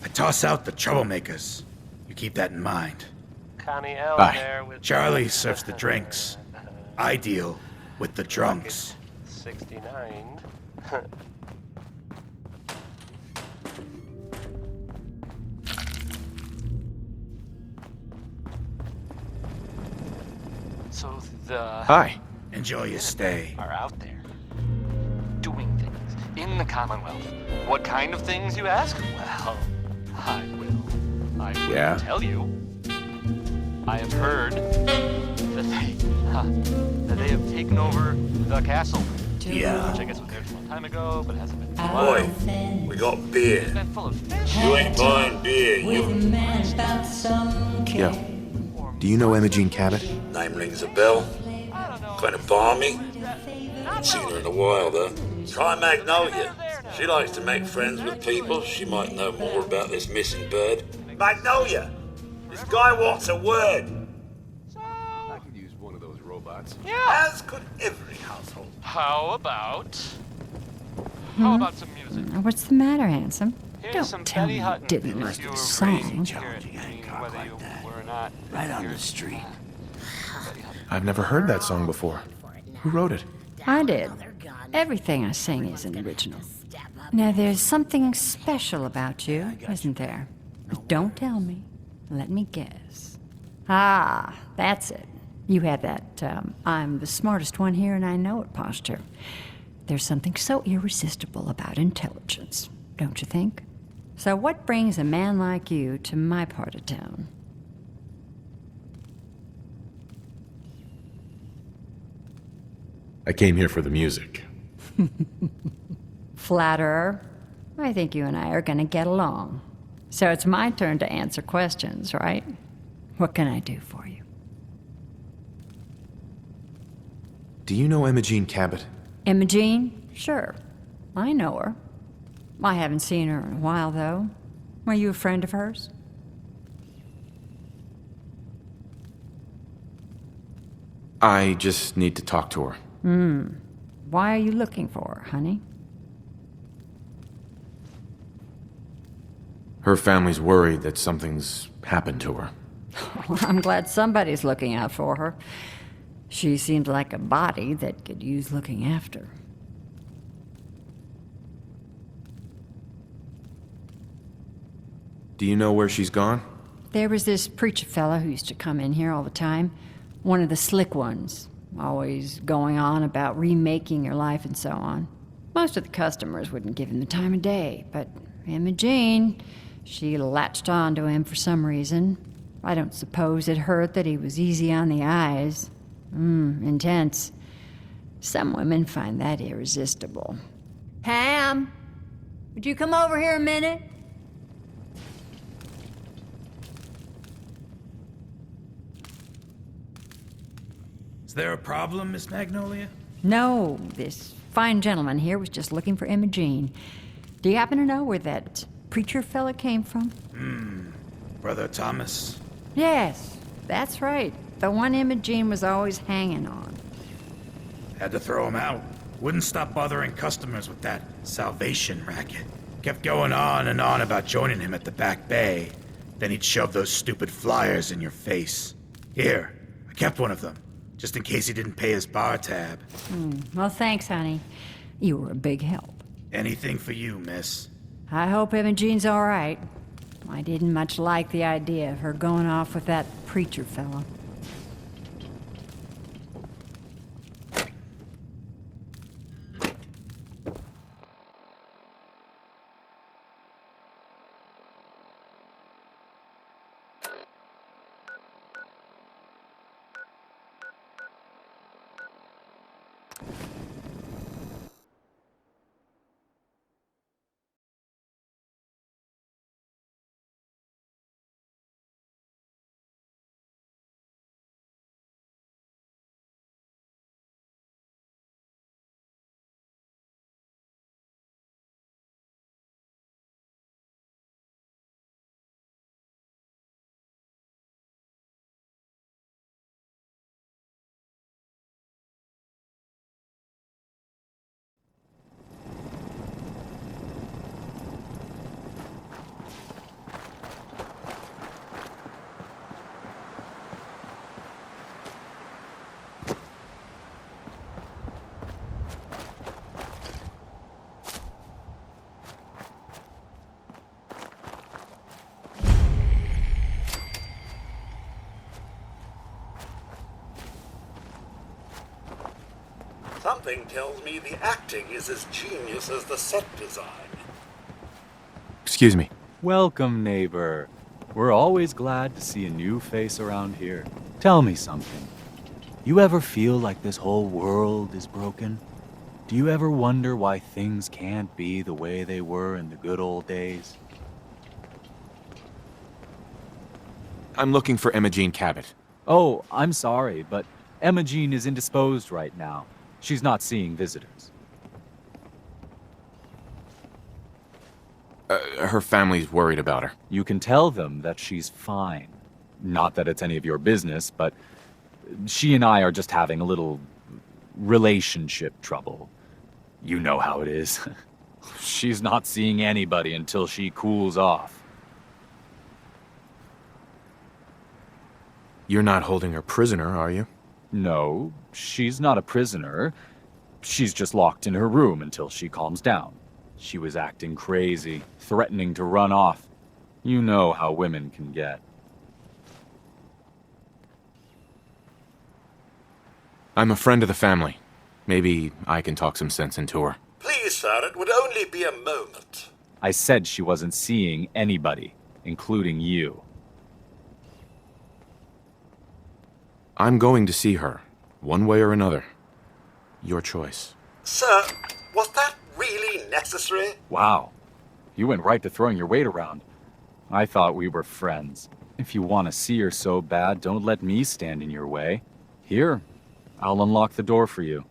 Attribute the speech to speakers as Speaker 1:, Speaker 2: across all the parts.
Speaker 1: I toss out the troublemakers. You keep that in mind.
Speaker 2: Connie L
Speaker 1: Bye.
Speaker 2: there with
Speaker 1: Charlie serves the drinks. I deal with the drunks.
Speaker 2: 69. So the
Speaker 1: Hi. Enjoy your stay.
Speaker 2: are out there doing things in the Commonwealth. What kind of things, you ask? Well, I will tell you. I have heard that they have taken over the castle.
Speaker 1: Yeah.
Speaker 2: Which I guess was there a long time ago, but hasn't been.
Speaker 3: Boy, we got beer.
Speaker 2: It's been full of fish.
Speaker 3: You ain't buying beer, you.
Speaker 4: Yo, do you know Imogene Cabot?
Speaker 3: Name rings a bell.
Speaker 2: I don't know.
Speaker 3: Kind of balmy. Seen her in a while, though. Try Magnolia. She likes to make friends with people. She might know more about this missing bird. Magnolia! This guy wants a word.
Speaker 5: I could use one of those robots.
Speaker 2: Yeah.
Speaker 3: As could every household.
Speaker 2: How about some music?
Speaker 6: What's the matter, handsome?
Speaker 2: Here's
Speaker 6: Don't
Speaker 2: some
Speaker 6: tell
Speaker 2: Betty
Speaker 6: me you
Speaker 2: Hutton.
Speaker 6: didn't
Speaker 2: If
Speaker 6: like
Speaker 2: you
Speaker 6: the
Speaker 2: were
Speaker 6: song.
Speaker 2: raised here, whether you were or not.
Speaker 3: Right on the
Speaker 2: Here's,
Speaker 3: street.
Speaker 2: Betty Hutton.
Speaker 4: I've never heard that song before. Who wrote it?
Speaker 6: I did. Everything I sing is an original. Now, there's something special about you, isn't there? But don't tell me. Let me guess. Ah, that's it. You have that, I'm the smartest one here and I know it posture. There's something so irresistible about intelligence, don't you think? So what brings a man like you to my part of town?
Speaker 4: I came here for the music.
Speaker 6: Flatterer. I think you and I are gonna get along. So it's my turn to answer questions, right? What can I do for you?
Speaker 4: Do you know Imogene Cabot?
Speaker 6: Imogene? Sure. I know her. I haven't seen her in a while, though. Are you a friend of hers?
Speaker 4: I just need to talk to her.
Speaker 6: Why are you looking for her, honey?
Speaker 4: Her family's worried that something's happened to her.
Speaker 6: Well, I'm glad somebody's looking out for her. She seems like a body that could use looking after.
Speaker 4: Do you know where she's gone?
Speaker 6: There was this preacher fella who used to come in here all the time. One of the slick ones. Always going on about remaking your life and so on. Most of the customers wouldn't give him the time of day, but Imogene, she latched on to him for some reason. I don't suppose it hurt that he was easy on the eyes. Intense. Some women find that irresistible. Pam, would you come over here a minute?
Speaker 1: Is there a problem, Miss Magnolia?
Speaker 6: No, this fine gentleman here was just looking for Imogene. Do you happen to know where that preacher fella came from?
Speaker 1: Brother Thomas?
Speaker 6: Yes, that's right. The one Imogene was always hanging on.
Speaker 1: Had to throw him out. Wouldn't stop bothering customers with that salvation racket. Kept going on and on about joining him at the back bay. Then he'd shove those stupid flyers in your face. Here, I kept one of them, just in case he didn't pay his bar tab.
Speaker 6: Well, thanks, honey. You were a big help.
Speaker 1: Anything for you, miss.
Speaker 6: I hope Imogene's all right. I didn't much like the idea of her going off with that preacher fella.
Speaker 3: Something tells me the acting is as genius as the set design.
Speaker 4: Excuse me.
Speaker 7: Welcome, neighbor. We're always glad to see a new face around here. Tell me something. You ever feel like this whole world is broken? Do you ever wonder why things can't be the way they were in the good old days?
Speaker 4: I'm looking for Emma Jean Cabot.
Speaker 7: Oh, I'm sorry, but Emma Jean is indisposed right now. She's not seeing visitors.
Speaker 4: Her family's worried about her.
Speaker 7: You can tell them that she's fine. Not that it's any of your business, but she and I are just having a little relationship trouble. You know how it is. She's not seeing anybody until she cools off.
Speaker 4: You're not holding her prisoner, are you?
Speaker 7: No, she's not a prisoner. She's just locked in her room until she calms down. She was acting crazy, threatening to run off. You know how women can get.
Speaker 4: I'm a friend of the family. Maybe I can talk some sense into her.
Speaker 3: Please, sir, it would only be a moment.
Speaker 7: I said she wasn't seeing anybody, including you.
Speaker 4: I'm going to see her, one way or another. Your choice.
Speaker 3: Sir, was that really necessary?
Speaker 7: Wow. You went right to throwing your weight around. I thought we were friends. If you want to see her so bad, don't let me stand in your way. Here, I'll unlock the door for you.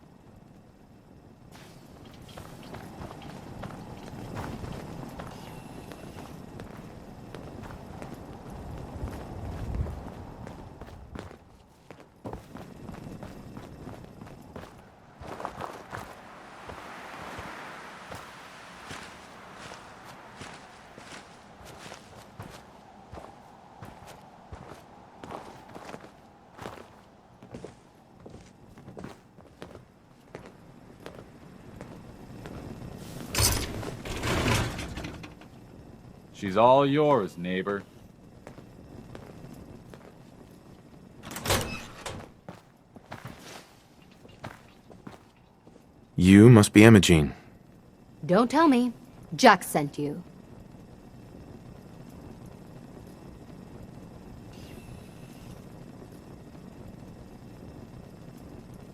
Speaker 7: She's all yours, neighbor.
Speaker 4: You must be Emma Jean.
Speaker 8: Don't tell me. Jack sent you.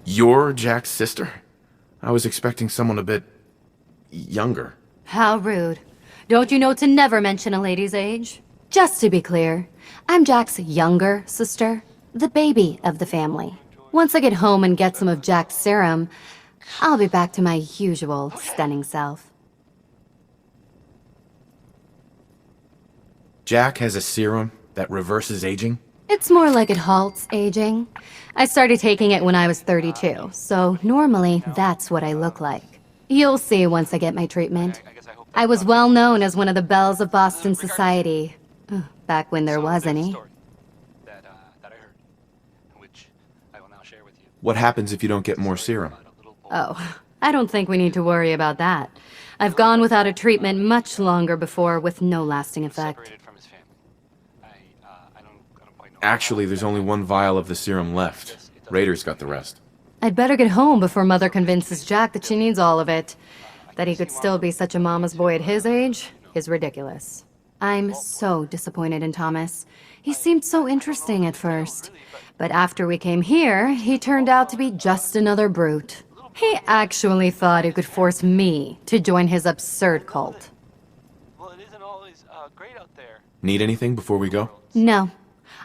Speaker 4: You're Jack's sister? I was expecting someone a bit younger.
Speaker 8: How rude. Don't you know to never mention a lady's age? Just to be clear, I'm Jack's younger sister, the baby of the family. Once I get home and get some of Jack's serum, I'll be back to my usual stunning self.
Speaker 4: Jack has a serum that reverses aging?
Speaker 8: It's more like it halts aging. I started taking it when I was 32, so normally that's what I look like. You'll see once I get my treatment. I was well known as one of the belles of Boston society. Back when there was any.
Speaker 2: That I heard, which I will now share with you.
Speaker 4: What happens if you don't get more serum?
Speaker 8: Oh, I don't think we need to worry about that. I've gone without a treatment much longer before with no lasting effect.
Speaker 2: Separated from his family. I don't quite know.
Speaker 4: Actually, there's only one vial of the serum left. Raiders got the rest.
Speaker 8: I'd better get home before Mother convinces Jack that she needs all of it. That he could still be such a mama's boy at his age is ridiculous. I'm so disappointed in Thomas. He seemed so interesting at first. But after we came here, he turned out to be just another brute. He actually thought he could force me to join his absurd cult.
Speaker 2: Well, it isn't always great out there.
Speaker 4: Need anything before we go?
Speaker 8: No,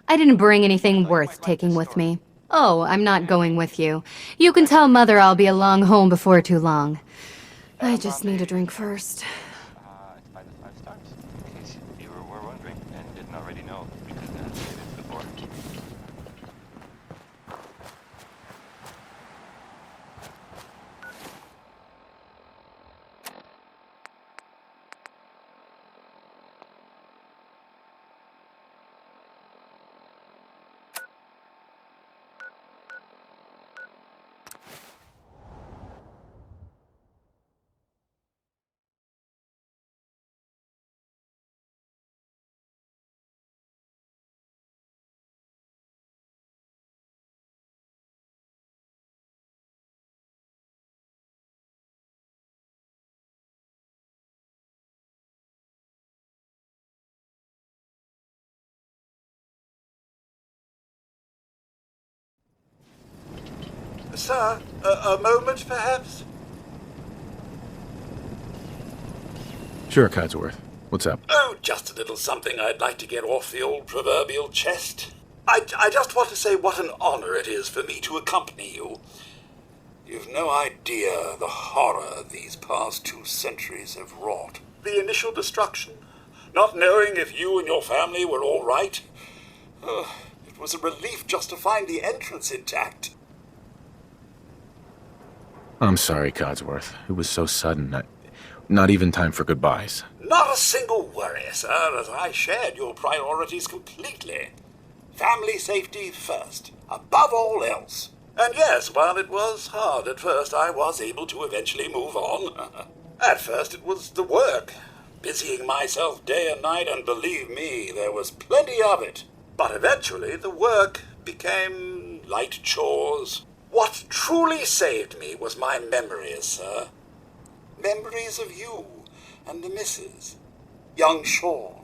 Speaker 8: I didn't bring anything worth taking with me. Oh, I'm not going with you. You can tell Mother I'll be along home before too long. I just need a drink first.
Speaker 2: It's by the 5 stars. In case you were wondering and didn't already know, because it is before.
Speaker 3: Sir, a moment, perhaps?
Speaker 4: Sure, Codsworth. What's up?
Speaker 3: Oh, just a little something I'd like to get off the old proverbial chest. I just want to say what an honor it is for me to accompany you. You've no idea the horror these past 2 centuries have wrought. The initial destruction, not knowing if you and your family were all right. It was a relief just to find the entrance intact.
Speaker 4: I'm sorry, Codsworth. It was so sudden. Not even time for goodbyes.
Speaker 3: Not a single worry, sir, as I shared your priorities completely. Family safety first, above all else. And yes, while it was hard at first, I was able to eventually move on. At first it was the work, busying myself day and night, and believe me, there was plenty of it. But eventually the work became light chores. What truly saved me was my memories, sir. Memories of you and the missus, young Sean,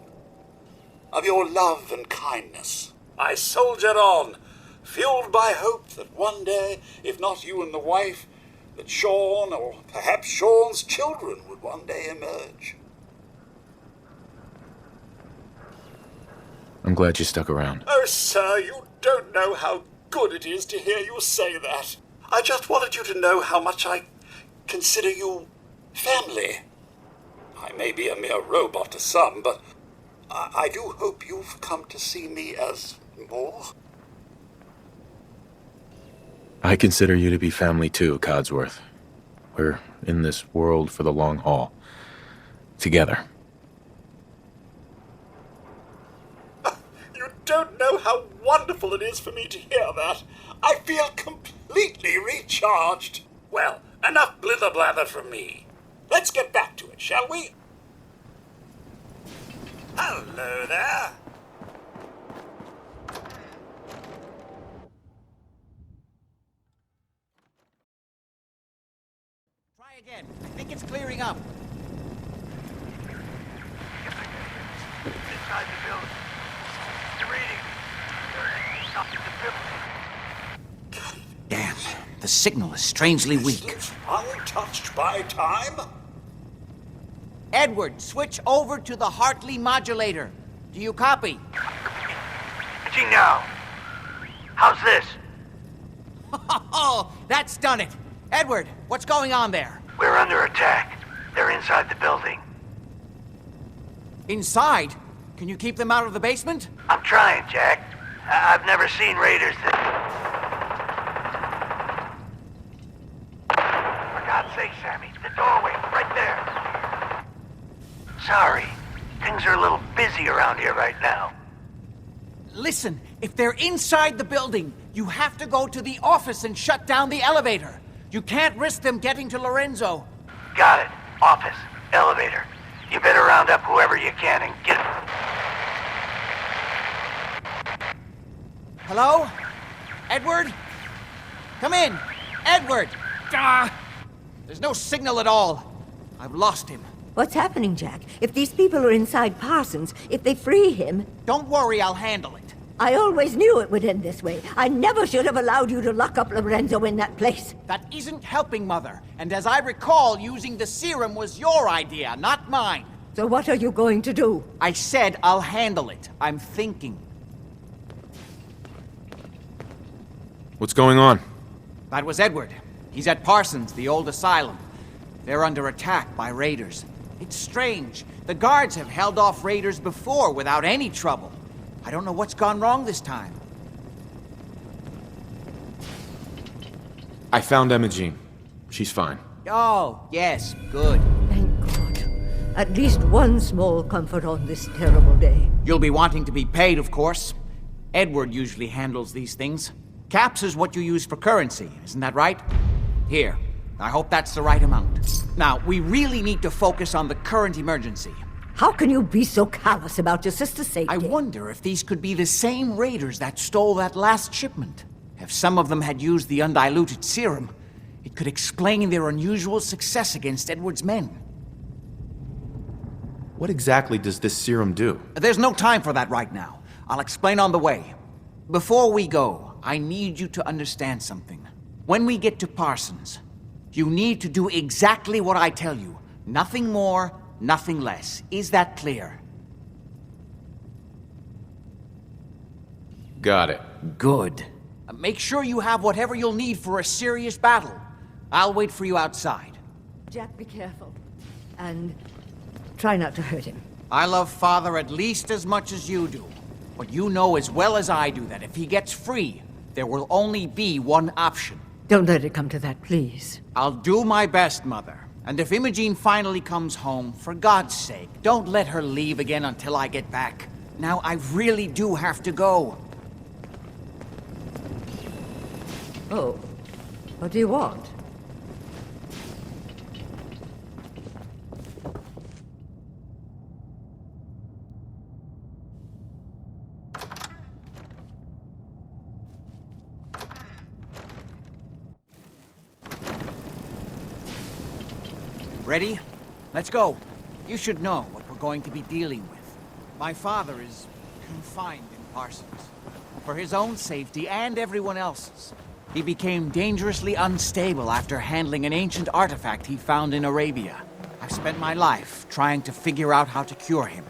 Speaker 3: of your love and kindness. I soldiered on, fueled by hope that one day, if not you and the wife, that Sean, or perhaps Sean's children, would one day emerge.
Speaker 4: I'm glad you stuck around.
Speaker 3: Oh, sir, you don't know how good it is to hear you say that. I just wanted you to know how much I consider you family. I may be a mere robot to some, but I do hope you've come to see me as more.
Speaker 4: I consider you to be family too, Codsworth. We're in this world for the long haul. Together.
Speaker 3: You don't know how wonderful it is for me to hear that. I feel completely recharged. Well, enough blither-blather from me. Let's get back to it, shall we? Hello there.
Speaker 9: Try again. I think it's clearing up.
Speaker 1: Inside the building. The reading. Something to
Speaker 9: Damn, the signal is strangely weak.
Speaker 3: Untouched by time?
Speaker 9: Edward, switch over to the Hartley modulator. Do you copy?
Speaker 1: Pitching now. How's this?
Speaker 9: Oh, that's done it. Edward, what's going on there?
Speaker 1: We're under attack. They're inside the building.
Speaker 9: Inside? Can you keep them out of the basement?
Speaker 1: I'm trying, Jack. I've never seen raiders that... For God's sake, Sammy, the doorway, right there. Sorry. Things are a little busy around here right now.
Speaker 9: Listen, if they're inside the building, you have to go to the office and shut down the elevator. You can't risk them getting to Lorenzo.
Speaker 1: Got it. Office. Elevator. You better round up whoever you can and get...
Speaker 9: Hello? Edward? Come in. Edward! There's no signal at all. I've lost him.
Speaker 10: What's happening, Jack? If these people are inside Parsons, if they free him...
Speaker 9: Don't worry, I'll handle it.
Speaker 10: I always knew it would end this way. I never should have allowed you to lock up Lorenzo in that place.
Speaker 9: That isn't helping, Mother. And as I recall, using the serum was your idea, not mine.
Speaker 10: So what are you going to do?
Speaker 9: I said I'll handle it. I'm thinking.
Speaker 4: What's going on?
Speaker 9: That was Edward. He's at Parsons, the old asylum. They're under attack by raiders. It's strange. The guards have held off raiders before without any trouble. I don't know what's gone wrong this time.
Speaker 4: I found Imogene. She's fine.
Speaker 9: Oh, yes, good.
Speaker 10: Thank God. At least one small comfort on this terrible day.
Speaker 9: You'll be wanting to be paid, of course. Edward usually handles these things. Caps is what you use for currency, isn't that right? Here. I hope that's the right amount. Now, we really need to focus on the current emergency.
Speaker 10: How can you be so callous about your sister's safety?
Speaker 9: I wonder if these could be the same raiders that stole that last shipment. If some of them had used the undiluted serum, it could explain their unusual success against Edward's men.
Speaker 4: What exactly does this serum do?
Speaker 9: There's no time for that right now. I'll explain on the way. Before we go, I need you to understand something. When we get to Parsons, you need to do exactly what I tell you. Nothing more, nothing less. Is that clear?
Speaker 4: Got it.
Speaker 9: Good. Make sure you have whatever you'll need for a serious battle. I'll wait for you outside.
Speaker 10: Jack, be careful. And try not to hurt him.
Speaker 9: I love Father at least as much as you do. But you know as well as I do that if he gets free, there will only be one option.
Speaker 10: Don't let it come to that, please.
Speaker 9: I'll do my best, Mother. And if Imogene finally comes home, for God's sake, don't let her leave again until I get back. Now, I really do have to go.
Speaker 10: Oh, what do you want?
Speaker 9: Ready? Let's go. You should know what we're going to be dealing with. My father is confined in Parsons. For his own safety and everyone else's. He became dangerously unstable after handling an ancient artifact he found in Arabia. I've spent my life trying to figure out how to cure him.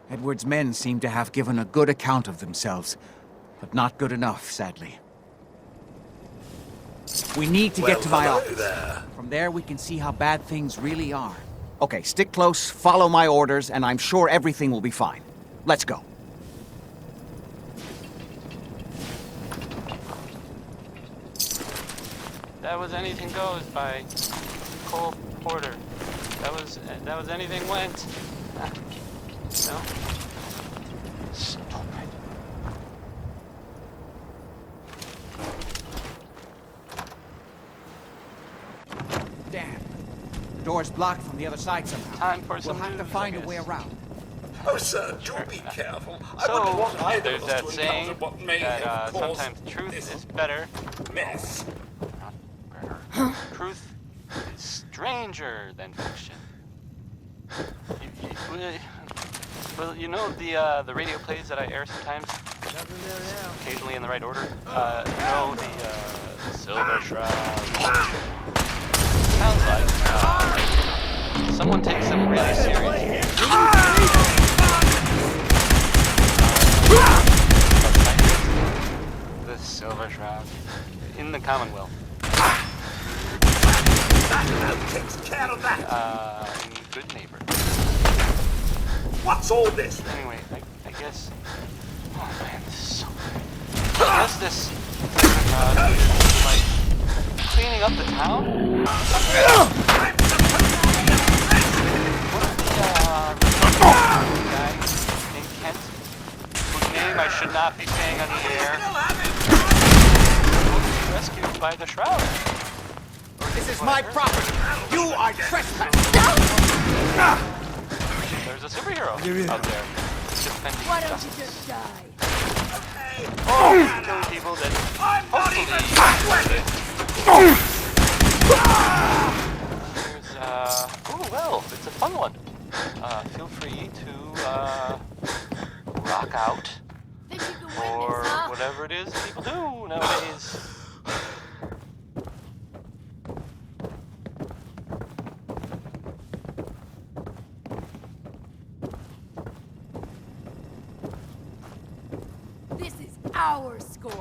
Speaker 9: Edward's men seem to have given a good account of themselves, but not good enough, sadly. We need to get to my office. From there, we can see how bad things really are. Okay, stick close, follow my orders, and I'm sure everything will be fine. Let's go.
Speaker 2: That was Anything Goes by Cole Porter. That was Anything Went. No? Stupid.
Speaker 9: Damn. The door's blocked from the other side somehow.
Speaker 2: Time for some
Speaker 9: We'll have to
Speaker 2: news,
Speaker 9: find
Speaker 2: I
Speaker 9: a way
Speaker 2: guess.
Speaker 9: around.
Speaker 3: Oh, sir, do be careful. I
Speaker 2: So,
Speaker 3: wouldn't want either
Speaker 2: there's
Speaker 3: of us
Speaker 2: that
Speaker 3: to
Speaker 2: saying
Speaker 3: encounter what may
Speaker 2: that
Speaker 3: have caused
Speaker 2: sometimes truth
Speaker 3: this
Speaker 2: is better.
Speaker 3: mess.
Speaker 2: Not better. Truth is stranger than fiction. Well, you know the radio plays that I air sometimes? Occasionally in the right order. You know, the Silver Shroud. Sounds like someone takes them really seriously. The Silver Shroud in the Commonwealth.
Speaker 3: That takes care of that.
Speaker 2: In Good Neighbor.
Speaker 3: What's all this?
Speaker 2: Anyway, I guess. Oh man, this is so. I guess this is like cleaning up the town. Guy named Kent, whose name I should not be saying on the air, was rescued by the Shroud.
Speaker 9: This is my property. You are trespassing.
Speaker 2: There's a superhero out there defending
Speaker 10: Why don't you
Speaker 2: justice.
Speaker 10: just die?
Speaker 2: Killing people that hopefully there's oh well, it's a fun one. Feel free to rock out or whatever it is people do nowadays.
Speaker 10: This is our score.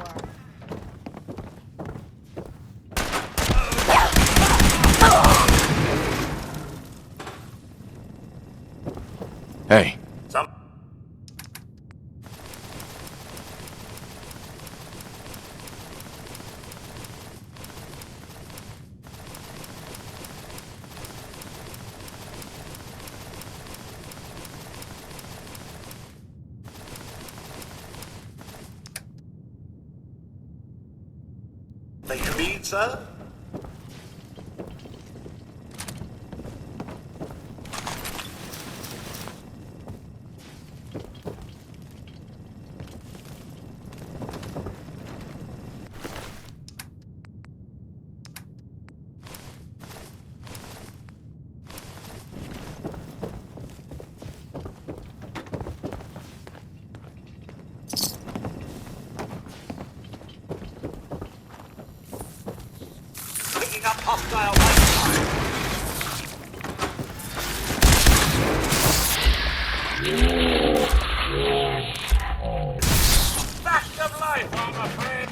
Speaker 4: Hey,
Speaker 3: Think you mean, sir? Picking up hostile fact of life, I'm afraid.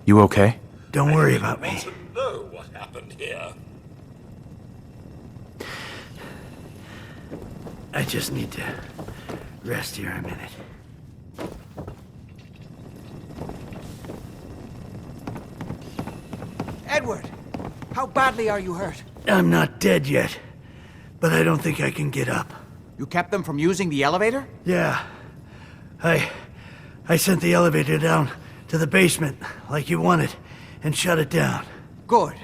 Speaker 4: You okay?
Speaker 1: Don't worry about me.
Speaker 3: I want to know what happened here.
Speaker 1: I just need to rest here a minute.
Speaker 9: Edward, how badly are you hurt?
Speaker 1: I'm not dead yet, but I don't think I can get up.
Speaker 9: You kept them from using the elevator?
Speaker 1: Yeah. I sent the elevator down to the basement, like you wanted, and shut it down.
Speaker 9: Good.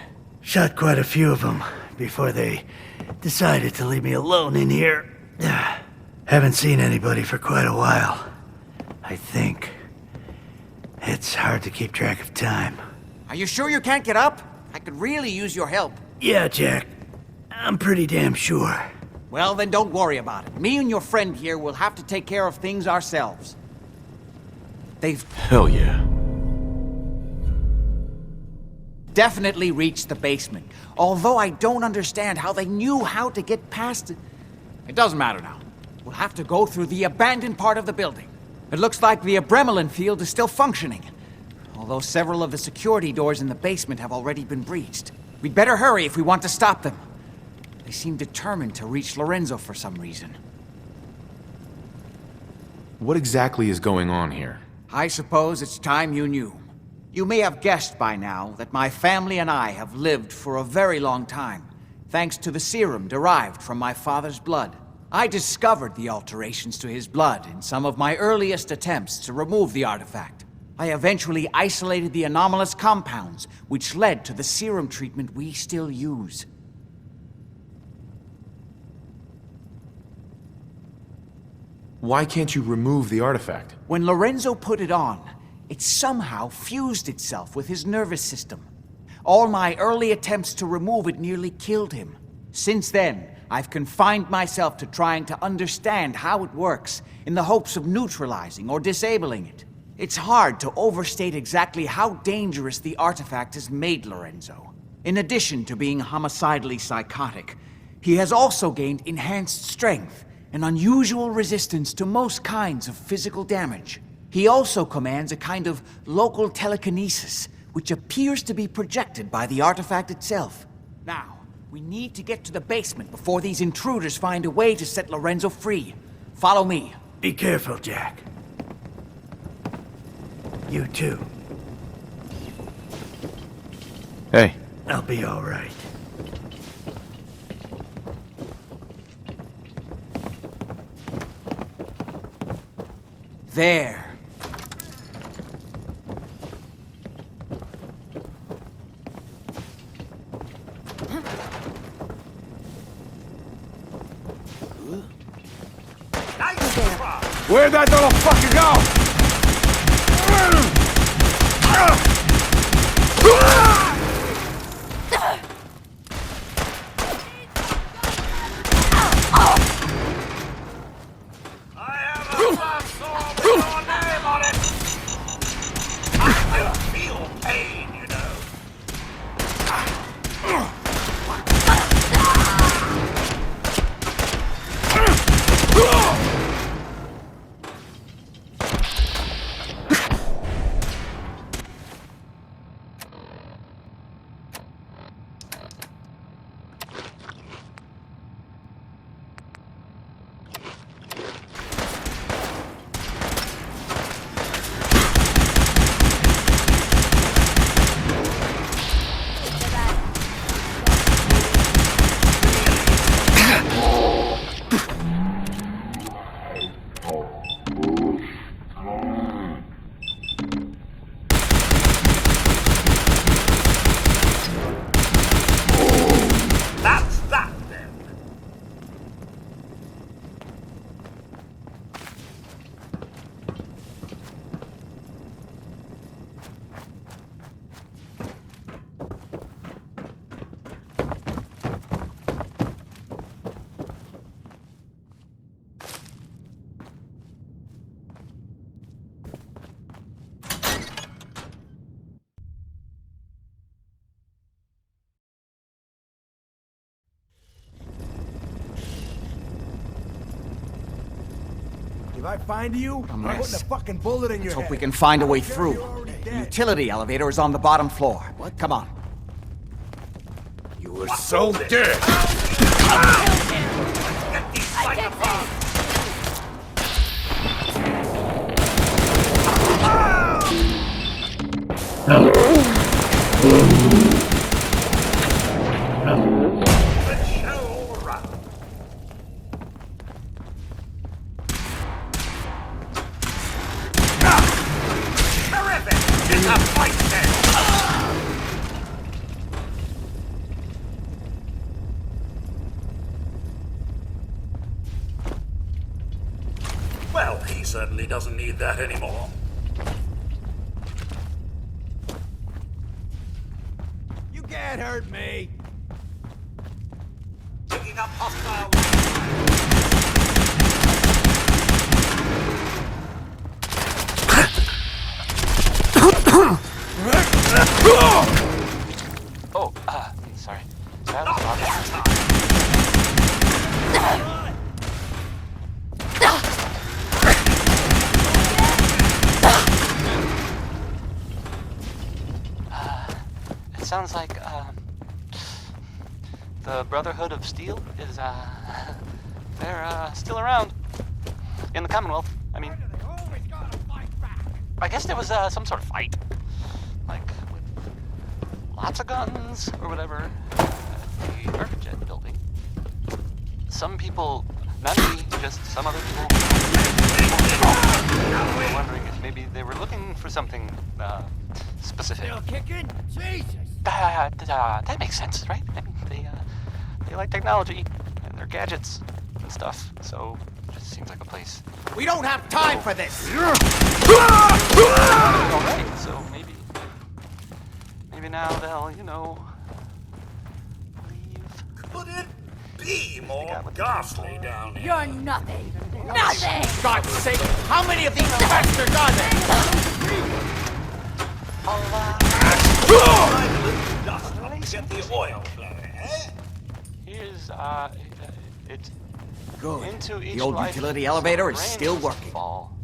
Speaker 1: Shot quite a few of them before they decided to leave me alone in here. Haven't seen anybody for quite a while, I think. It's hard to keep track of time.
Speaker 9: Are you sure you can't get up? I could really use your help.
Speaker 1: Yeah, Jack. I'm pretty damn sure.
Speaker 9: Well, then don't worry about it. Me and your friend here will have to take care of things ourselves. They've
Speaker 4: Hell yeah.
Speaker 9: definitely reached the basement. Although I don't understand how they knew how to get past it. It doesn't matter now. We'll have to go through the abandoned part of the building. It looks like the Abremelin field is still functioning. Although several of the security doors in the basement have already been breached. We'd better hurry if we want to stop them. They seem determined to reach Lorenzo for some reason.
Speaker 4: What exactly is going on here?
Speaker 9: I suppose it's time you knew. You may have guessed by now that my family and I have lived for a very long time, thanks to the serum derived from my father's blood. I discovered the alterations to his blood in some of my earliest attempts to remove the artifact. I eventually isolated the anomalous compounds, which led to the serum treatment we still use.
Speaker 4: Why can't you remove the artifact?
Speaker 9: When Lorenzo put it on, it somehow fused itself with his nervous system. All my early attempts to remove it nearly killed him. Since then, I've confined myself to trying to understand how it works, in the hopes of neutralizing or disabling it. It's hard to overstate exactly how dangerous the artifact has made Lorenzo. In addition to being homicidally psychotic, he has also gained enhanced strength and unusual resistance to most kinds of physical damage. He also commands a kind of local telekinesis, which appears to be projected by the artifact itself. Now, we need to get to the basement before these intruders find a way to set Lorenzo free. Follow me.
Speaker 1: Be careful, Jack. You too.
Speaker 4: Hey,
Speaker 1: I'll be all right.
Speaker 9: There.
Speaker 5: Where'd that little fucker go?
Speaker 3: I have a flat sword with your name on it! I still feel pain, you know.
Speaker 5: If I find you,
Speaker 9: A
Speaker 5: I'm
Speaker 9: mess.
Speaker 5: putting a fucking bullet in your
Speaker 9: Let's hope
Speaker 5: head.
Speaker 9: we can find a way
Speaker 5: I don't care if
Speaker 9: through.
Speaker 5: you're already
Speaker 9: The
Speaker 5: dead.
Speaker 9: utility elevator is on the bottom floor. Come on.
Speaker 5: You were so dead.
Speaker 3: Well, he certainly doesn't need that anymore.
Speaker 5: You can't hurt me.
Speaker 3: Picking up hostile.
Speaker 2: Oh, sorry. That was obvious. It sounds like, the Brotherhood of Steel is, they're, still around. In the Commonwealth, I mean. I guess there was, some sort of fight. Like, with lots of guns, or whatever, at the Arcjet building. Some people, not me, just some other people, were wondering if maybe they were looking for something, specific.
Speaker 5: Still kicking? Jesus.
Speaker 2: That makes sense, right? I mean, they like technology and their gadgets and stuff, so it just seems like a place.
Speaker 9: We don't have time for this!
Speaker 2: Alright, so maybe now they'll, you know, leave.
Speaker 3: Could it be more ghastly down here?
Speaker 10: You're nothing. Nothing!
Speaker 9: God's sake, how many of these bastards are there?
Speaker 3: Dust up to get the oil flowing, eh?
Speaker 2: Here's, it's
Speaker 9: Good.
Speaker 2: into each
Speaker 9: The old
Speaker 2: life,
Speaker 9: utility elevator is
Speaker 2: rain
Speaker 9: still
Speaker 2: doesn't
Speaker 9: working.
Speaker 2: fall.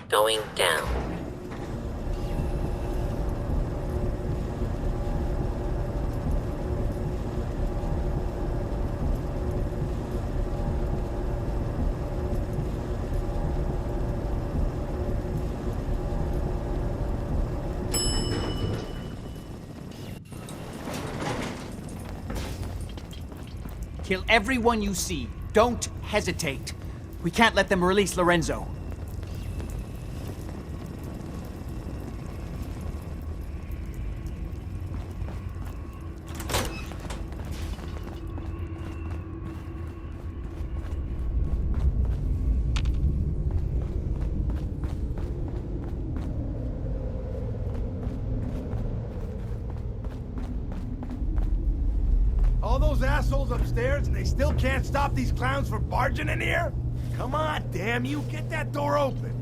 Speaker 11: Going down.
Speaker 9: Kill everyone you see. Don't hesitate. We can't let them release Lorenzo.
Speaker 5: All those assholes upstairs and they still can't stop these clowns from barging in here? Come on, damn you, get that door open.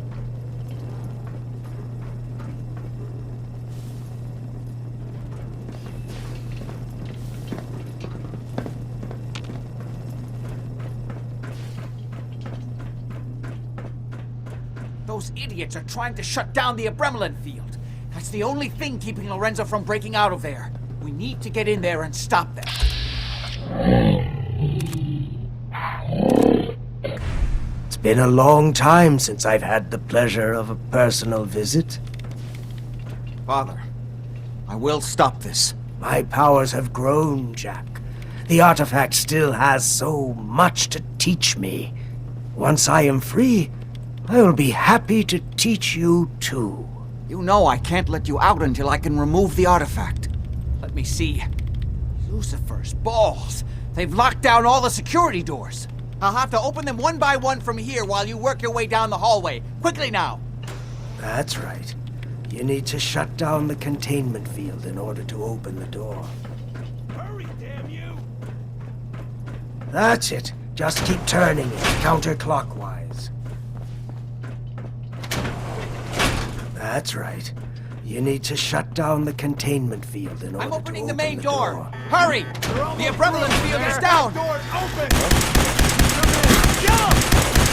Speaker 9: Those idiots are trying to shut down the Abremlin field. That's the only thing keeping Lorenzo from breaking out of there. We need to get in there and stop them.
Speaker 12: It's been a long time since I've had the pleasure of a personal visit.
Speaker 9: Father, I will stop this.
Speaker 12: My powers have grown, Jack. The artifact still has so much to teach me. Once I am free, I will be happy to teach you too.
Speaker 9: You know I can't let you out until I can remove the artifact. Let me see. Lucifer's balls. They've locked down all the security doors. I'll have to open them one by one from here while you work your way down the hallway. Quickly now.
Speaker 12: That's right. You need to shut down the containment field in order to open the door.
Speaker 5: Hurry, damn you!
Speaker 12: That's it. Just keep turning it counterclockwise. That's right. You need to shut down the containment field in order
Speaker 9: I'm opening
Speaker 12: to
Speaker 9: the main
Speaker 12: open
Speaker 9: door. Hurry! The Abremelin field is down!
Speaker 5: Door's open!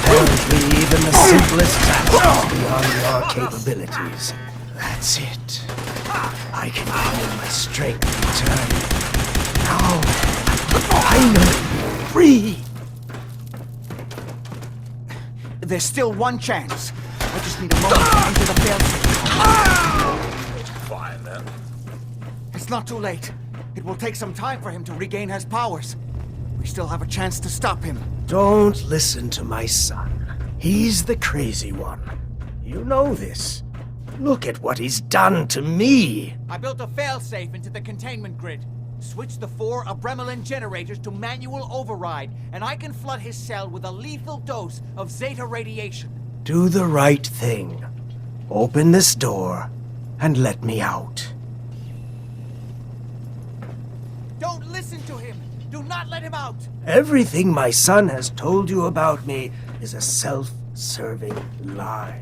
Speaker 12: Apparently, even the simplest task is beyond your capabilities. That's it. I can feel my strength return. Now, I'm finally free.
Speaker 9: There's still one chance. I just need a moment to enter the failsafe.
Speaker 3: Fine then.
Speaker 9: It's not too late. It will take some time for him to regain his powers. We still have a chance to stop him.
Speaker 12: Don't listen to my son. He's the crazy one. You know this. Look at what he's done to me.
Speaker 9: I built a failsafe into the containment grid. Switch the 4 Abremelin generators to manual override, and I can flood his cell with a lethal dose of Zeta radiation.
Speaker 12: Do the right thing. Open this door and let me out.
Speaker 9: Don't listen to him! Do not let him out!
Speaker 12: Everything my son has told you about me is a self-serving lie.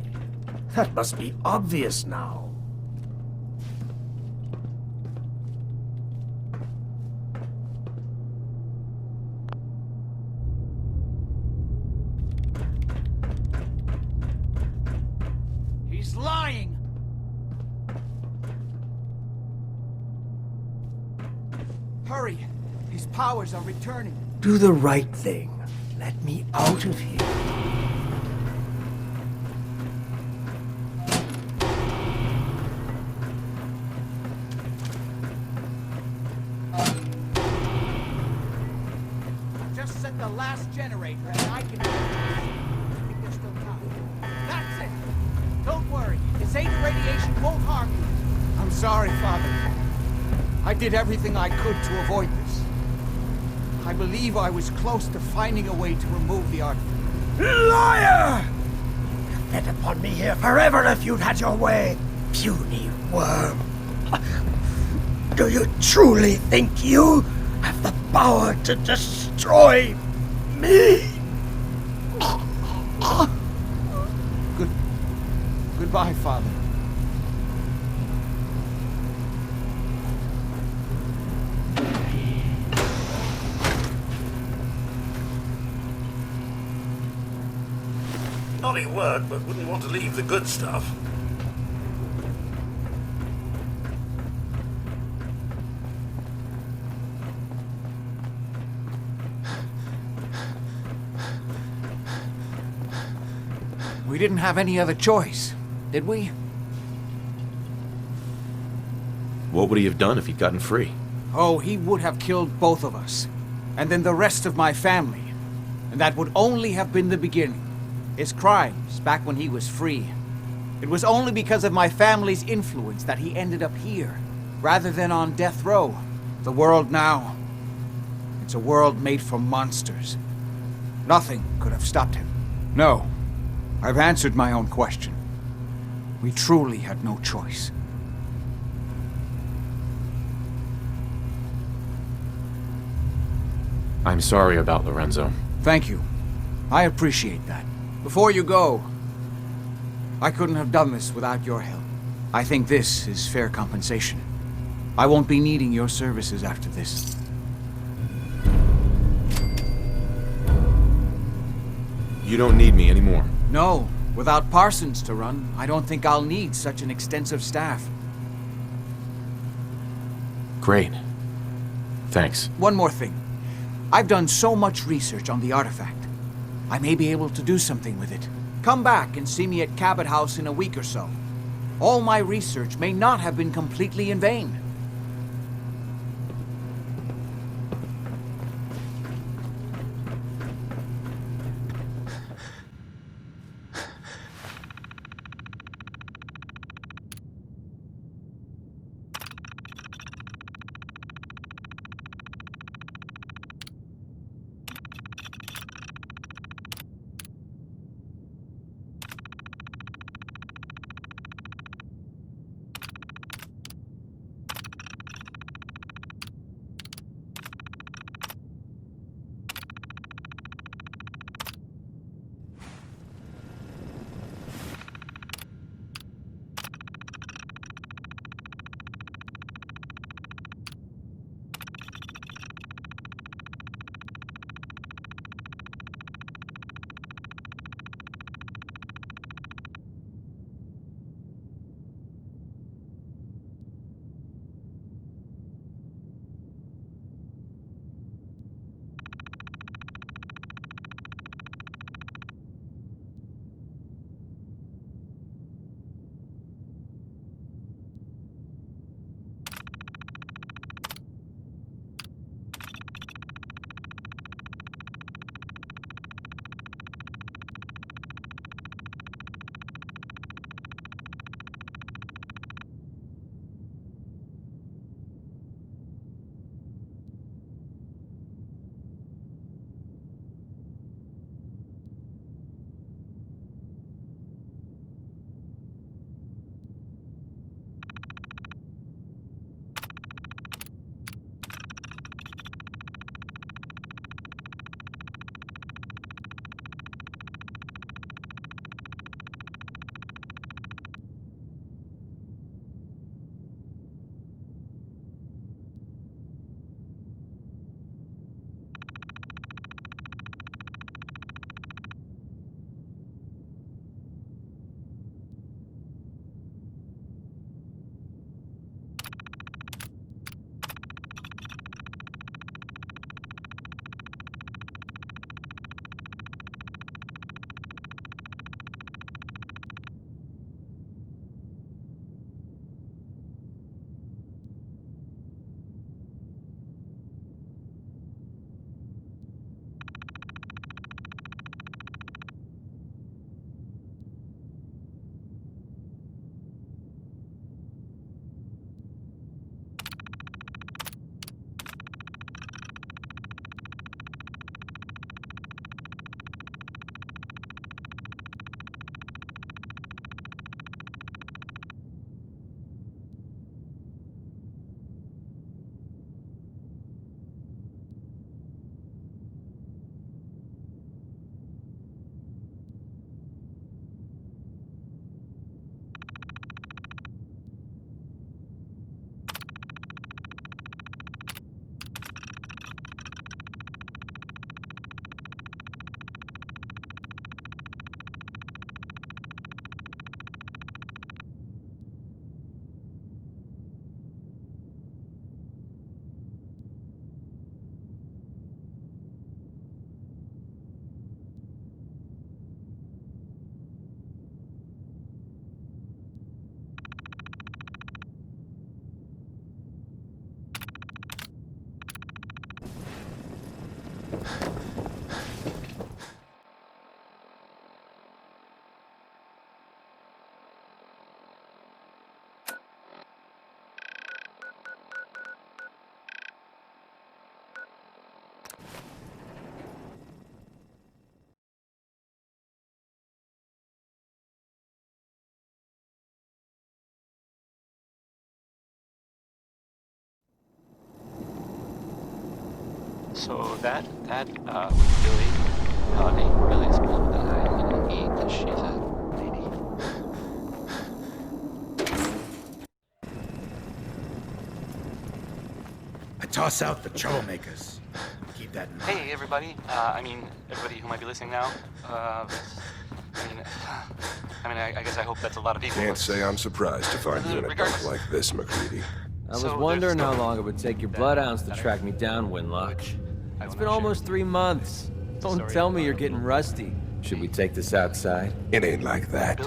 Speaker 12: That must be obvious now.
Speaker 9: He's lying! Hurry! His powers are returning.
Speaker 12: Do the right thing. Let me out of here.
Speaker 9: Just set the last generator and I can... I think there's still time. That's it! Don't worry. The Zeta radiation won't harm you. I'm sorry, Father. I did everything I could to avoid this. I believe I was close to finding a way to remove the artifact.
Speaker 12: Liar! You'd fed upon me here forever if you'd had your way, puny worm. Do you truly think you have the power to destroy me?
Speaker 9: Goodbye, Father.
Speaker 3: Naughty work, but wouldn't want to leave the good stuff.
Speaker 9: We didn't have any other choice, did we?
Speaker 4: What would he have done if he'd gotten free?
Speaker 9: Oh, he would have killed both of us. And then the rest of my family. And that would only have been the beginning. His crimes back when he was free. It was only because of my family's influence that he ended up here, rather than on death row. The world now, it's a world made for monsters. Nothing could have stopped him. No, I've answered my own question. We truly had no choice.
Speaker 4: I'm sorry about Lorenzo.
Speaker 9: Thank you. I appreciate that. Before you go, I couldn't have done this without your help. I think this is fair compensation. I won't be needing your services after this.
Speaker 4: You don't need me anymore.
Speaker 9: No, without Parsons to run, I don't think I'll need such an extensive staff.
Speaker 4: Great. Thanks.
Speaker 9: One more thing. I've done so much research on the artifact. I may be able to do something with it. Come back and see me at Cabot House in a week or so. All my research may not have been completely in vain.
Speaker 2: So that was Billy. Ain't really spelled that I didn't eat that she's a lady.
Speaker 1: I toss out the troublemakers. Keep that in mind.
Speaker 2: Hey, everybody. Everybody who might be listening now. I guess I hope that's a lot of people.
Speaker 11: Can't say I'm surprised to find you in a dump like this, McCready.
Speaker 13: I was wondering how long it would take your bloodhounds to track me down, Winlock. It's been almost 3 months. Don't tell me you're getting rusty. Should we take this outside?
Speaker 11: It ain't like that.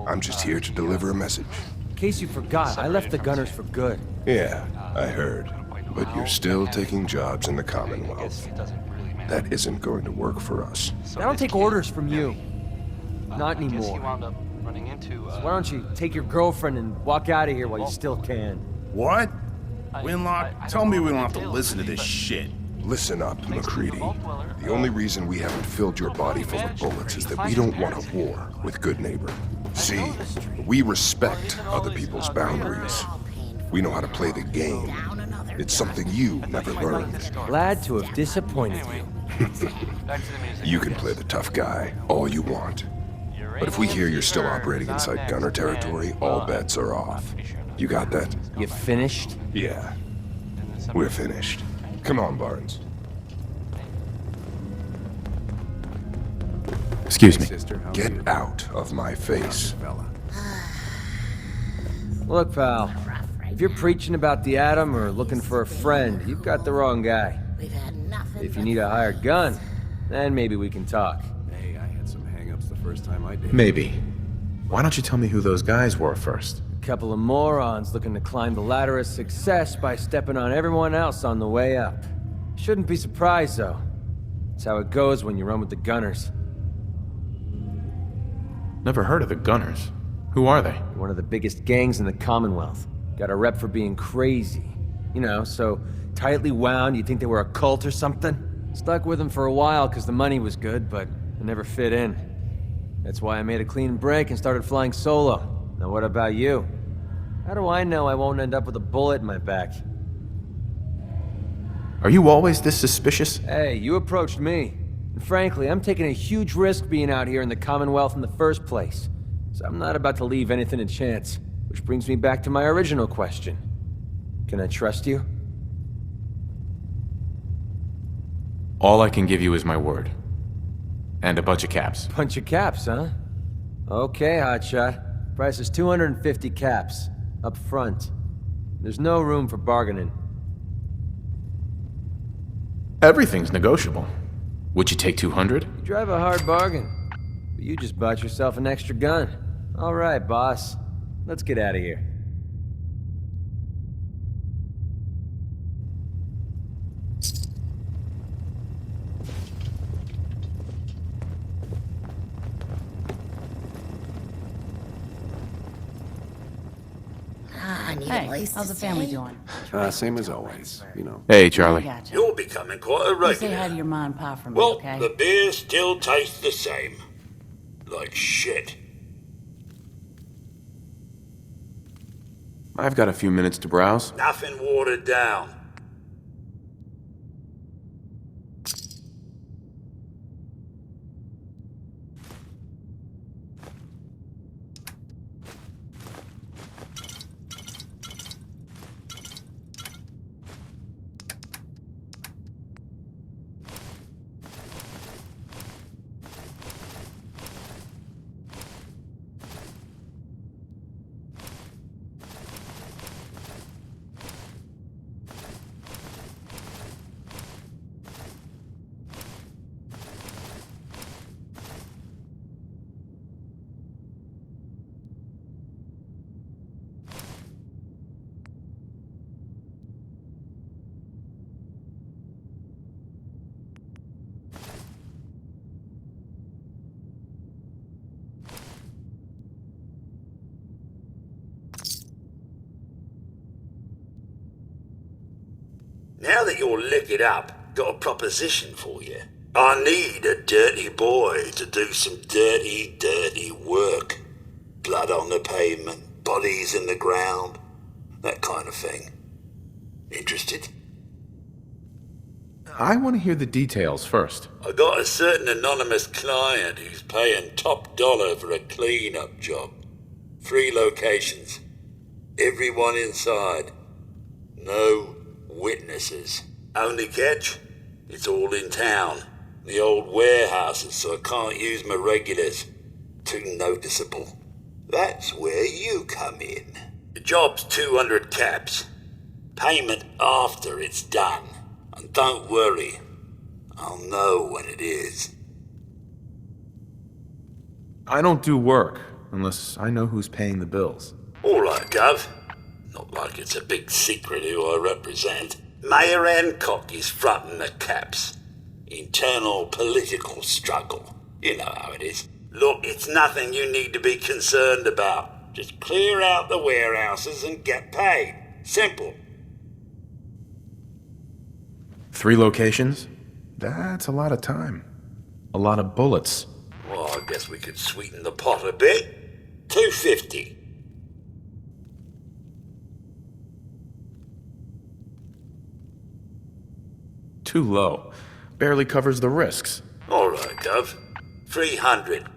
Speaker 11: I'm just here to deliver a message.
Speaker 13: In case you forgot, I left the Gunners for good.
Speaker 11: Yeah, I heard. But you're still taking jobs in the Commonwealth. That isn't going to work for us.
Speaker 13: I don't take orders from you. Not anymore.
Speaker 2: So
Speaker 13: why don't you take your girlfriend and walk out of here while you still can?
Speaker 14: What? Winlock, tell me we don't have to listen to this shit.
Speaker 11: Listen up, McCready. The only reason we haven't filled your body full of bullets is that we don't want a war with good neighbor. See, we respect other people's boundaries. We know how to play the game. It's something you never learned.
Speaker 13: Glad to have disappointed you.
Speaker 11: You can play the tough guy all you want. But if we hear you're still operating inside Gunner territory, all bets are off. You got that?
Speaker 13: You finished?
Speaker 11: Yeah. We're finished. Come on, Barnes.
Speaker 4: Excuse me.
Speaker 11: Get out of my face.
Speaker 13: Look, pal. If you're preaching about the atom or looking for a friend, you've got the wrong guy. If you need a hired gun, then maybe we can talk.
Speaker 14: Hey, I had some hang-ups the first time I did.
Speaker 4: Maybe. Why don't you tell me who those guys were first?
Speaker 13: A couple of morons looking to climb the ladder of success by stepping on everyone else on the way up. Shouldn't be surprised, though. It's how it goes when you run with the Gunners.
Speaker 4: Never heard of the Gunners. Who are they?
Speaker 13: One of the biggest gangs in the Commonwealth. Got a rep for being crazy. You know, so tightly wound you'd think they were a cult or something. Stuck with them for a while because the money was good, but I never fit in. That's why I made a clean break and started flying solo. Now what about you? How do I know I won't end up with a bullet in my back?
Speaker 4: Are you always this suspicious?
Speaker 13: Hey, you approached me. And frankly, I'm taking a huge risk being out here in the Commonwealth in the first place. So I'm not about to leave anything to chance. Which brings me back to my original question. Can I trust you?
Speaker 4: All I can give you is my word. And a bunch of caps.
Speaker 13: Bunch of caps, huh? Okay, hotshot. Price is 250 caps. Up front. There's no room for bargaining.
Speaker 4: Everything's negotiable. Would you take 200?
Speaker 13: You drive a hard bargain. But you just bought yourself an extra gun. All right, boss. Let's get out of here.
Speaker 15: Hey, how's the family doing?
Speaker 14: Same as always, you know.
Speaker 4: Hey, Charlie.
Speaker 15: Gotcha.
Speaker 3: You're becoming quite a
Speaker 15: You say
Speaker 3: regular.
Speaker 15: hi to your mom and pop for me,
Speaker 3: Well,
Speaker 15: okay?
Speaker 3: the beer still tastes the same. Like shit.
Speaker 4: I've got a few minutes to browse.
Speaker 3: Nothing watered down. Now that you're licked up, got a proposition for you. I need a dirty boy to do some dirty, dirty work. Blood on the pavement, bodies in the ground, that kind of thing. Interested?
Speaker 4: I want to hear the details first.
Speaker 3: I got a certain anonymous client who's paying top dollar for a clean-up job. 3 locations. Everyone inside. No witnesses. Only catch? It's all in town. The old warehouses, so I can't use my regulars. Too noticeable. That's where you come in. The job's 200 caps. Payment after it's done. And don't worry, I'll know when it is.
Speaker 4: I don't do work unless I know who's paying the bills.
Speaker 3: All right, Gov. Not like it's a big secret who I represent. Mayor Hancock is fronting the caps. Internal political struggle. You know how it is. Look, it's nothing you need to be concerned about. Just clear out the warehouses and get paid. Simple.
Speaker 4: 3 locations? That's a lot of time. A lot of bullets.
Speaker 3: Well, I guess we could sweeten the pot a bit. 250.
Speaker 4: Too low. Barely covers the risks.
Speaker 3: All right, Gov. 300.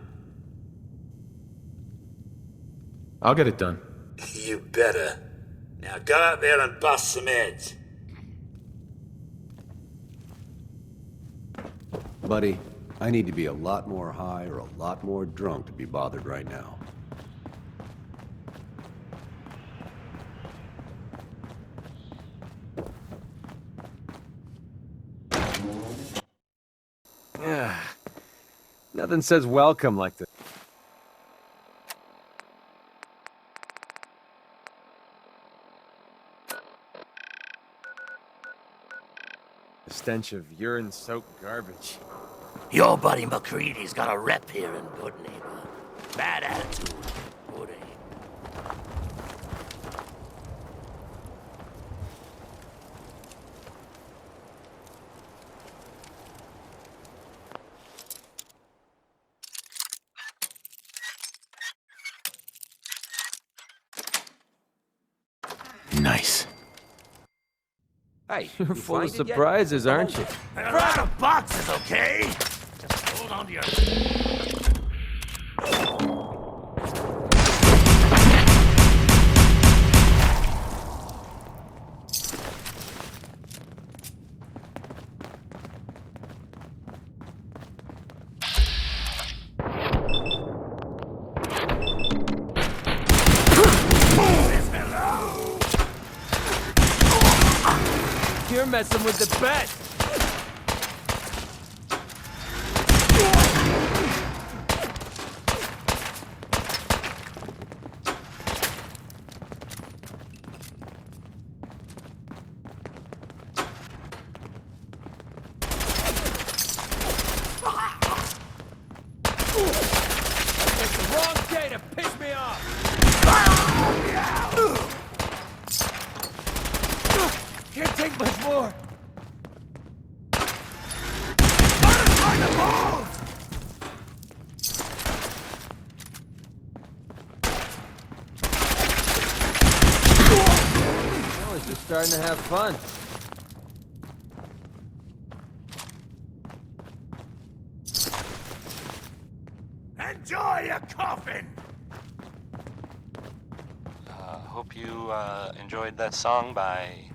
Speaker 4: I'll get it done.
Speaker 3: You better. Now go out there and bust some heads.
Speaker 16: Buddy, I need to be a lot more high or a lot more drunk to be bothered right now.
Speaker 13: Yeah. Nothing says welcome like this. The stench of urine-soaked garbage.
Speaker 12: Your buddy McCready's got a rep here in Good Neighbor. Bad attitude, good aim.
Speaker 4: Nice.
Speaker 13: Hey, you're full of surprises, aren't you?
Speaker 5: Grab the boxes, okay? Just hold on to your...
Speaker 13: You're messing with the best! It's the wrong day to piss me off! Can't take much more! I was just starting to have fun.
Speaker 5: Enjoy your coffin!
Speaker 2: Hope you enjoyed that song by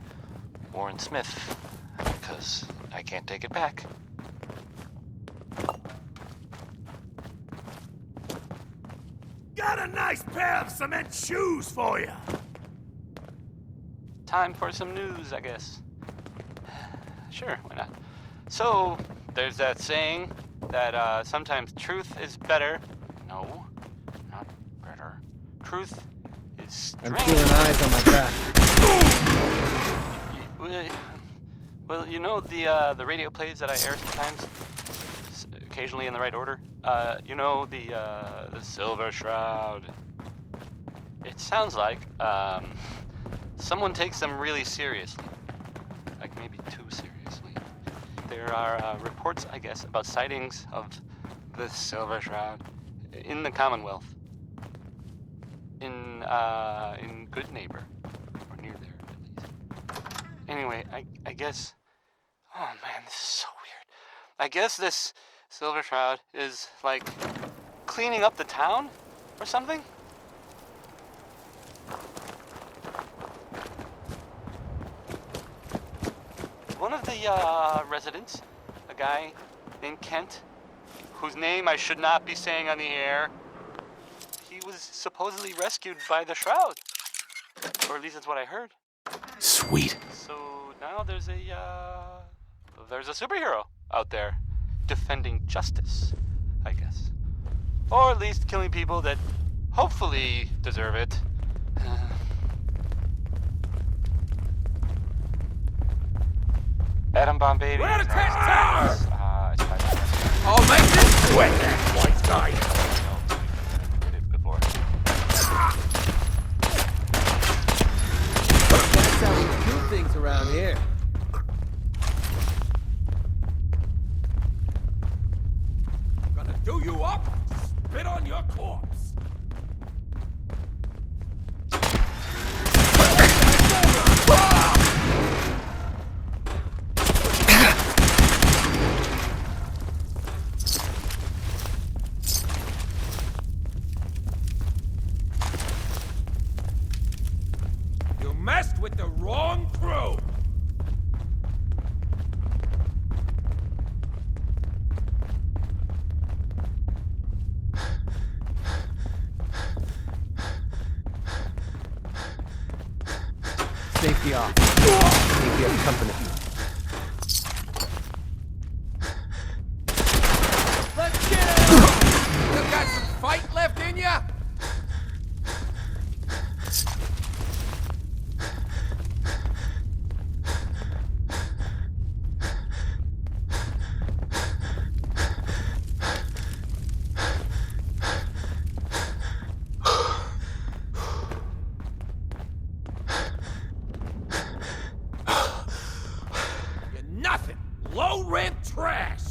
Speaker 2: Warren Smith, because I can't take it back.
Speaker 5: Got a nice pair of cement shoes for you.
Speaker 2: Time for some news, I guess. Sure, why not? So, there's that saying that sometimes truth is better. No, not better. Truth is strange.
Speaker 13: I'm feeling eyes on my back.
Speaker 2: Well, you know the radio plays that I air sometimes, occasionally in the right order. You know the Silver Shroud. It sounds like someone takes them really seriously, like maybe too seriously. There are reports, I guess, about sightings of the Silver Shroud in the Commonwealth, in Good Neighbor, or near there at least. Anyway, I guess Oh man, this is so weird. I guess this Silver Shroud is like cleaning up the town or something? One of the residents, a guy named Kent, whose name I should not be saying on the air, he was supposedly rescued by the Shroud. Or at least that's what I heard.
Speaker 4: Sweet.
Speaker 2: So now there's a superhero out there defending justice, I guess. Or at least killing people that hopefully deserve it. Adam Bomb Baby.
Speaker 5: We're at a test tower!
Speaker 2: I'll make this
Speaker 5: quick, white guy!
Speaker 2: Before.
Speaker 13: That's how we do things around here.
Speaker 5: Gonna do you up? Spit on your corpse! You messed with the wrong crew!
Speaker 13: Safety off. Safety of company.
Speaker 5: Let's get it! You got some fight left in ya? You're nothing. Low rent trash.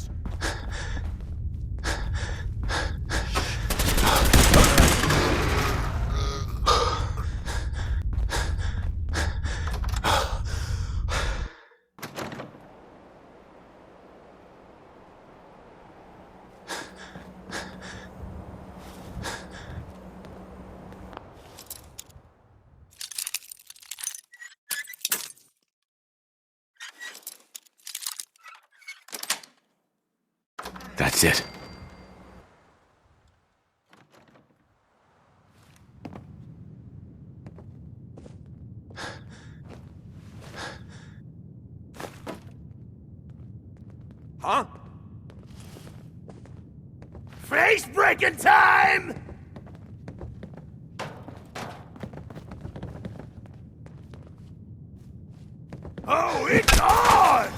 Speaker 4: That's it.
Speaker 5: Huh? Face breaking time! Oh, it's on!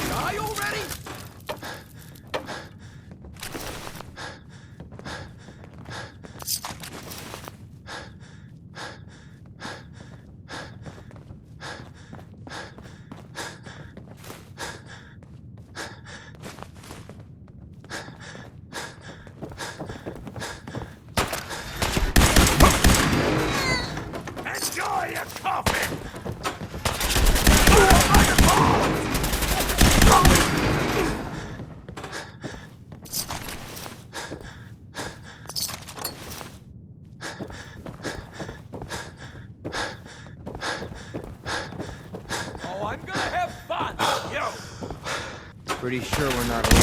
Speaker 5: Die already? Enjoy your coffin! Oh, I'm gonna have fun! Yo!
Speaker 13: Pretty sure we're not alone.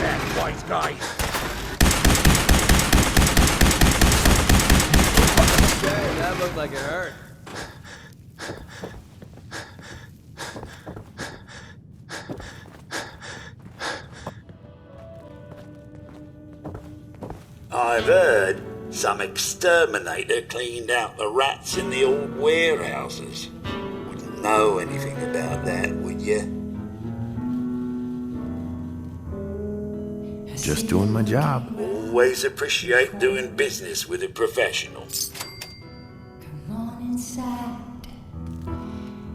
Speaker 5: That white guy!
Speaker 13: Okay, that looked like it hurt.
Speaker 3: I've heard some exterminator cleaned out the rats in the old warehouses. Wouldn't know anything about that, would you?
Speaker 4: Just doing my job.
Speaker 3: Always appreciate doing business with a professional.
Speaker 17: Come on inside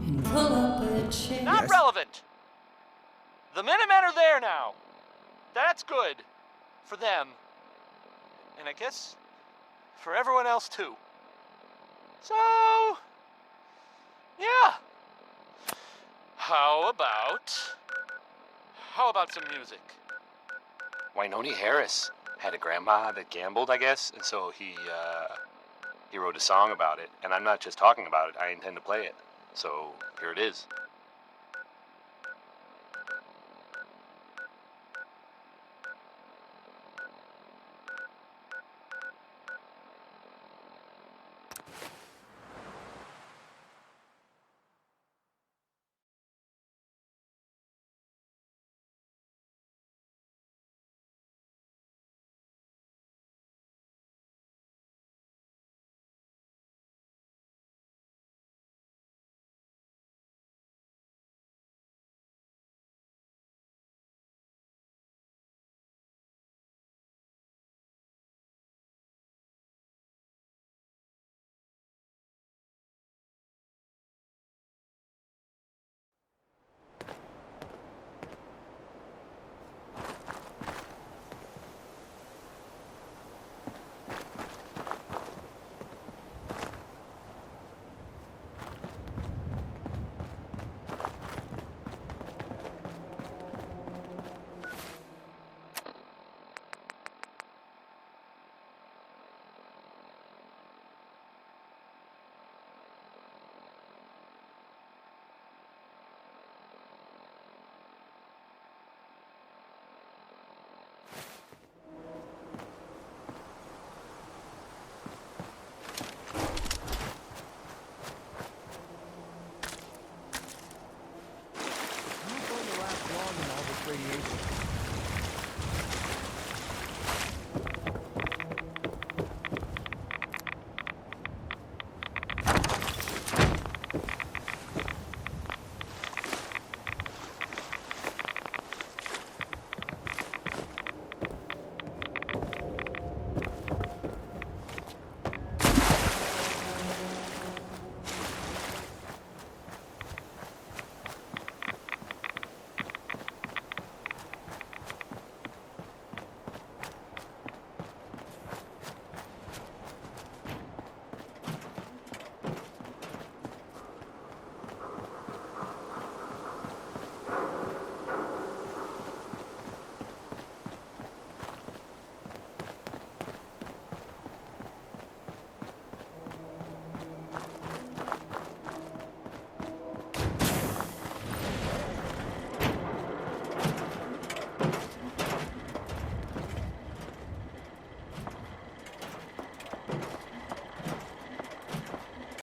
Speaker 17: and pull up a chair.
Speaker 2: Not relevant. The Minutemen are there now. That's good. For them. And I guess for everyone else too. So, yeah. How about some music? Wynoni Harris had a grandma that gambled, I guess, and so he wrote a song about it. And I'm not just talking about it, I intend to play it. So, here it is.
Speaker 5: Radiation.